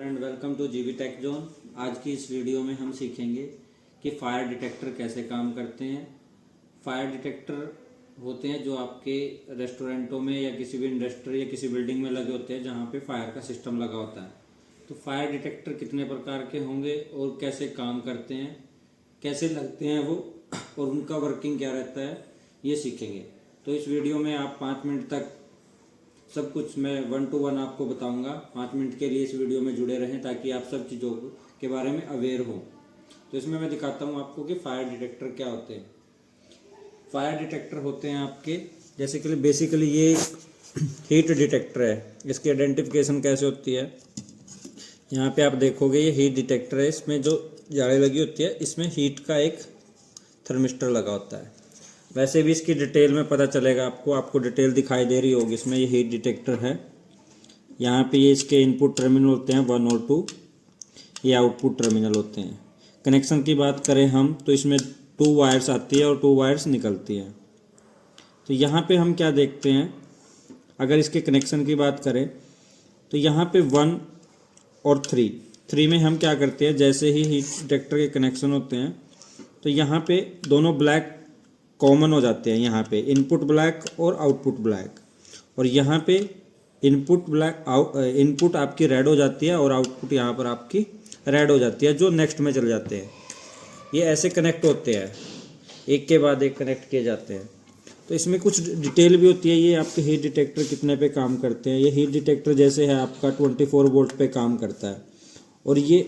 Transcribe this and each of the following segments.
Friend welcome to जीवी take zone. आज की इस वीडियो में हम सीखेंगे कि फायर डिटेक्टर कैसे काम करते हैं। फायर डिटेक्टर होते हैं जो आपके रेस्टोरेंटों में या किसी भी इंडस्ट्री या किसी बिल्डिंग में लगे होते हैं जहाँ पे फायर का सिस्टम लगा होता है। तो फायर डिटेक्टर कितने प्रकार के होंगे और कैसे काम करते हैं, कैसे लगते हैं वो और उनका वर्किंग क्या रहता है, ये सीखेंगे। तो इस वीडियो में आप 5 मिनट तक सब कुछ मैं 1 to 1 आपको बताऊंगा। 5 मिनट के लिए इस वीडियो में जुड़े रहें ताकि आप सब चीज़ों के बारे में अवेयर हो। तो इसमें मैं दिखाता हूँ आपको कि फायर डिटेक्टर क्या होते हैं। फायर डिटेक्टर होते हैं आपके जैसे कि बेसिकली ये हीट डिटेक्टर है। इसकी आइडेंटिफिकेशन कैसे होती है, यहाँ पे आप देखोगे ये हीट डिटेक्टर है। इसमें जो जाली लगी होती है इसमें हीट का एक थर्मिस्टर लगा होता है। वैसे भी इसकी डिटेल में पता चलेगा आपको डिटेल दिखाई दे रही होगी। इसमें ये हीट डिटेक्टर है। यहाँ पे ये इसके इनपुट टर्मिनल होते हैं 1 और 2, ये आउटपुट टर्मिनल होते हैं। कनेक्शन की बात करें हम तो इसमें 2 वायर्स आती है और 2 वायर्स निकलती हैं। तो यहाँ पे हम क्या देखते हैं, अगर इसके कनेक्शन की बात करें तो यहाँ पे 1 और 3 में हम क्या करते हैं, जैसे ही हीट डिटेक्टर के कनेक्शन होते हैं तो यहाँ पे दोनों ब्लैक कॉमन हो जाते हैं। यहाँ पे इनपुट ब्लैक और आउटपुट ब्लैक, और यहाँ पे इनपुट आपकी रेड हो जाती है और आउटपुट यहाँ पर आपकी रेड हो जाती है, जो नेक्स्ट में चले जाते हैं। ये ऐसे कनेक्ट होते हैं, एक के बाद एक कनेक्ट किए जाते हैं। तो इसमें कुछ डिटेल भी होती है। ये आपके हीट डिटेक्टर कितने पे काम करते हैं। ये हीट डिटेक्टर जैसे है आपका 24 वोल्ट पे काम करता है। और ये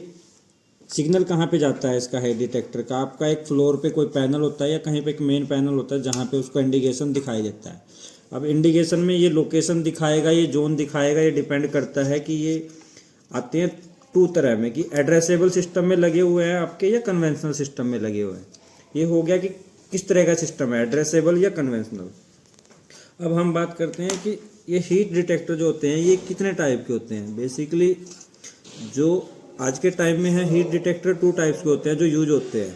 सिग्नल कहाँ पे जाता है इसका हीट डिटेक्टर का, आपका एक फ्लोर पे कोई पैनल होता है या कहीं पे एक मेन पैनल होता है जहाँ पे उसको इंडिकेशन दिखाई देता है। अब इंडिकेशन में ये लोकेशन दिखाएगा, ये जोन दिखाएगा, ये डिपेंड करता है कि ये आते हैं 2 तरह में कि एड्रेसेबल सिस्टम में लगे हुए हैं आपके या कन्वेंशनल सिस्टम में लगे हुए हैं। ये हो गया कि किस तरह का सिस्टम है, एड्रेसेबल या कन्वेंशनल। अब हम बात करते हैं कि ये हीट डिटेक्टर जो होते हैं ये कितने टाइप के होते हैं। बेसिकली जो आज के टाइम में है हीट डिटेक्टर 2 टाइप्स के होते हैं जो यूज होते हैं।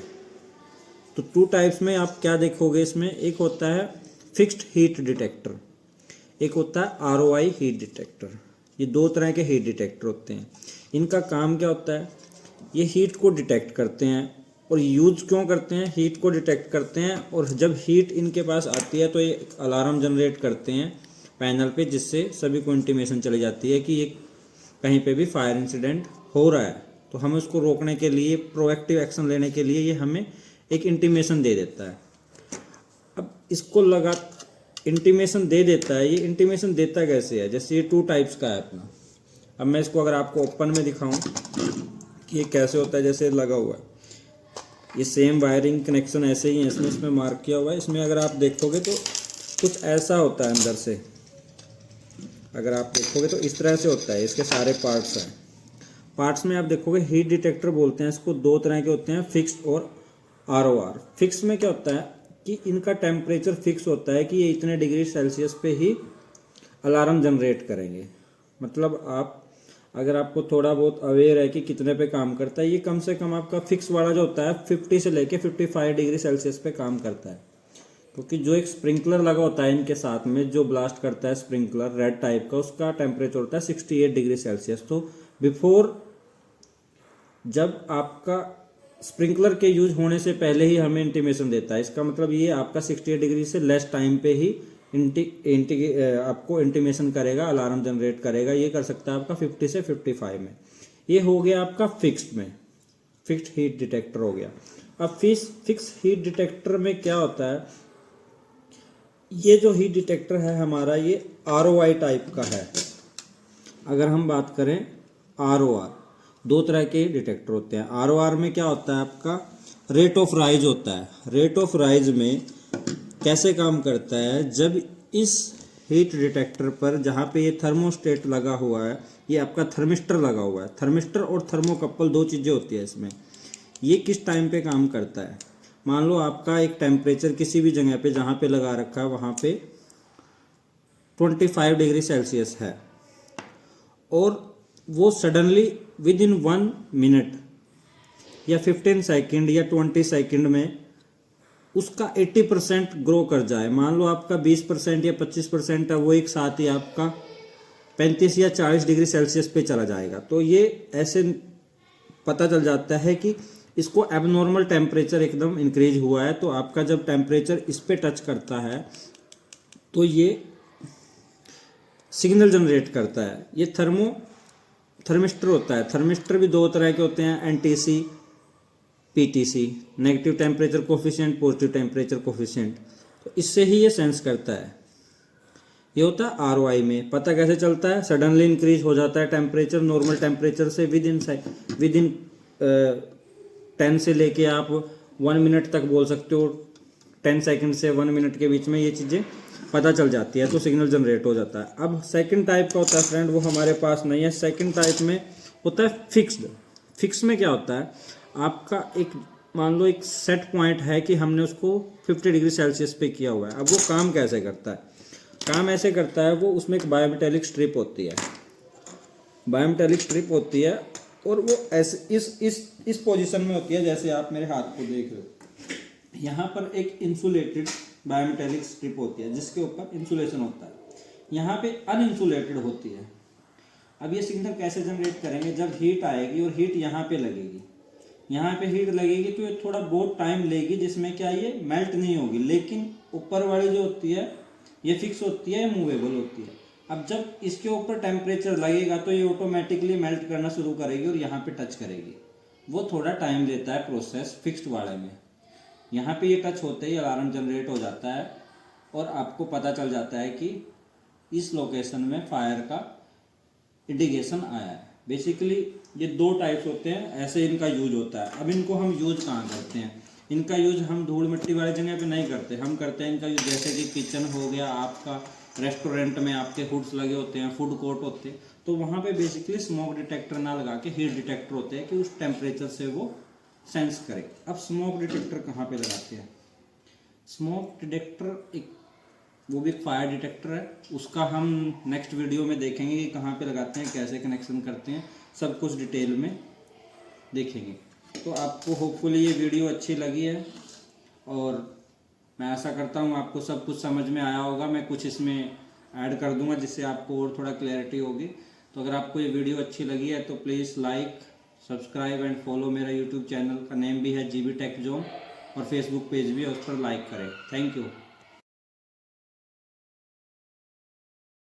तो 2 टाइप्स में आप क्या देखोगे इसमें, एक होता है फिक्स्ड हीट डिटेक्टर, एक होता है ROI हीट डिटेक्टर। ये 2 तरह के हीट डिटेक्टर होते हैं। इनका काम क्या होता है, ये हीट को डिटेक्ट करते हैं। और यूज क्यों करते हैं, हीट को डिटेक्ट करते हैं और जब हीट इनके पास आती है तो ये अलार्म जनरेट करते हैं पैनल पे, जिससे सभी को इंटीमेशन चली जाती है कि ये कहीं पे भी फायर इंसिडेंट हो रहा है। तो हमें उसको रोकने के लिए, प्रोएक्टिव एक्शन लेने के लिए ये हमें एक इंटीमेशन दे देता है। अब इसको लगा इंटीमेशन दे देता है, ये इंटीमेशन देता कैसे है, जैसे ये 2 टाइप्स का है अपना। अब मैं इसको अगर आपको ओपन में दिखाऊं कि ये कैसे होता है, जैसे लगा हुआ है ये सेम वायरिंग कनेक्शन ऐसे ही है, इसमें मार्क किया हुआ है। इसमें अगर आप देखोगे तो कुछ ऐसा होता है अंदर से, अगर आप देखोगे तो इस तरह से होता है। इसके सारे पार्ट्स हैं। पार्ट्स में आप देखोगे हीट डिटेक्टर बोलते हैं इसको। 2 तरह के होते हैं, फिक्स्ड और ROR। फिक्स में क्या होता है कि इनका टेम्परेचर फिक्स होता है कि ये इतने डिग्री सेल्सियस पे ही अलार्म जनरेट करेंगे। मतलब आप अगर आपको थोड़ा बहुत अवेयर है कि कितने पे काम करता है, ये कम से कम आपका फिक्स वाला जो होता है 50 से लेके 55 डिग्री सेल्सियस पे काम करता है। क्योंकि जो एक स्प्रिंकलर लगा होता है इनके साथ में, जो ब्लास्ट करता है स्प्रिंकलर रेड टाइप का, उसका टेम्परेचर होता है 68 डिग्री सेल्सियस। तो बिफोर, जब आपका स्प्रिंकलर के यूज होने से पहले ही हमें इंटीमेशन देता है। इसका मतलब ये आपका 68 डिग्री से लेस टाइम पे ही आपको इंटीमेशन करेगा, अलार्म जनरेट करेगा। ये कर सकता है आपका 50 से 55 में। ये हो गया आपका फिक्स्ड में, फिक्स्ड हीट डिटेक्टर हो गया। अब फिक्स हीट डिटेक्टर में क्या होता है, ये जो हीट डिटेक्टर है हमारा ये ROI टाइप का है। अगर हम बात करें ROR, 2 तरह के डिटेक्टर होते हैं। ROR में क्या होता है आपका रेट ऑफ राइज होता है। रेट ऑफ राइज में कैसे काम करता है, जब इस हीट डिटेक्टर पर जहाँ पे ये थर्मोस्टेट लगा हुआ है, ये आपका थर्मिस्टर लगा हुआ है। थर्मिस्टर और थर्मोकपल 2 चीज़ें होती है इसमें। ये किस टाइम पे काम करता है, मान लो आपका एक टेम्परेचर किसी भी जगह पे जहाँ पे लगा रखा है वहाँ पे 25 डिग्री सेल्सियस है, और वो सडनली विद इन 1 मिनट या 15 सेकेंड या 20 सेकेंड में उसका 80% ग्रो कर जाए। मान लो आपका 20% या 25% है, वो एक साथ ही आपका 35 या 40 डिग्री सेल्सियस पे चला जाएगा। तो ये ऐसे पता चल जाता है कि इसको एबनॉर्मल टेम्परेचर एकदम इंक्रीज हुआ है। तो आपका जब टेम्परेचर इस पे टच करता है तो ये सिग्नल जनरेट करता है। ये थर्मिस्टर होता है। थर्मिस्टर भी दो तरह के होते हैं, NTC, PTC, negative temperature coefficient, positive temperature coefficient. तो इससे ही ये सेंस करता है। ये होता है आरओआई में। पता कैसे चलता है? सडनली इंक्रीज हो जाता है टेम्परेचर नॉर्मल टेम्परेचर से विद इन 10 से लेके आप 1 मिनट तक बोल सकते हो। 10 सेकंड से 1 मिनट के बीच में ये चीज़ें पता चल जाती है, तो सिग्नल जनरेट हो जाता है। अब सेकंड टाइप का होता है फ्रेंड, वो हमारे पास नहीं है। सेकंड टाइप में होता है फिक्स्ड। फिक्स में क्या होता है? आपका एक मान लो एक सेट पॉइंट है कि हमने उसको 50 डिग्री सेल्सियस पे किया हुआ है। अब वो काम कैसे करता है? काम ऐसे करता है, वो उसमें एक बायोमेटेलिक स्ट्रिप होती है। बायोमेटेलिक स्ट्रिप होती है और वो ऐसे इस पोजीशन में होती है, जैसे आप मेरे हाथ को देख रहे हो। यहाँ पर एक इंसुलेटेड बायोमेटेलिक स्ट्रिप होती है जिसके ऊपर इंसुलेशन होता है। यहाँ पे अनइंसुलेटेड होती है। अब ये सिग्नल कैसे जनरेट करेंगे? जब हीट आएगी और हीट यहाँ पे लगेगी, यहाँ पे हीट लगेगी तो ये थोड़ा बहुत टाइम लेगी, जिसमें क्या ये मेल्ट नहीं होगी। लेकिन ऊपर वाली जो होती है ये फिक्स होती है, मूवेबल होती है। अब जब इसके ऊपर टेम्परेचर लगेगा तो ये ऑटोमेटिकली मेल्ट करना शुरू करेगी और यहाँ पे टच करेगी। वो थोड़ा टाइम लेता है प्रोसेस फिक्स्ड वाले में। यहाँ पे ये टच होते ही अलार्म जनरेट हो जाता है और आपको पता चल जाता है कि इस लोकेशन में फायर का इंडिकेशन आया है। बेसिकली ये दो टाइप्स होते हैं, ऐसे इनका यूज होता है। अब इनको हम यूज कहाँ करते हैं? इनका यूज हम धूल मिट्टी वाली जगह पे नहीं करते। हम करते हैं इनका यूज जैसे कि किचन हो गया आपका, रेस्टोरेंट में आपके हुड्स लगे होते हैं, फूड कोर्ट होते हैं, तो वहाँ पे बेसिकली स्मोक डिटेक्टर ना लगा के हीट डिटेक्टर होते हैं कि उस टेम्परेचर से वो सेंस करे। अब स्मोक डिटेक्टर कहाँ पे लगाते हैं? स्मोक डिटेक्टर एक वो भी फायर डिटेक्टर है। उसका हम नेक्स्ट वीडियो में देखेंगे कि कहाँ पे लगाते हैं, कैसे कनेक्शन करते हैं, सब कुछ डिटेल में देखेंगे। तो आपको होपफुली ये वीडियो अच्छी लगी है और मैं आशा करता हूँ आपको सब कुछ समझ में आया होगा। मैं कुछ इसमें ऐड कर दूंगा जिससे आपको और थोड़ा क्लैरिटी होगी। तो अगर आपको ये वीडियो अच्छी लगी है तो please like, subscribe and follow. मेरा यूट्यूब चैनल का नेम भी है GB टेक जोन और फेसबुक पेज भी है, उस पर लाइक करें। Thank you.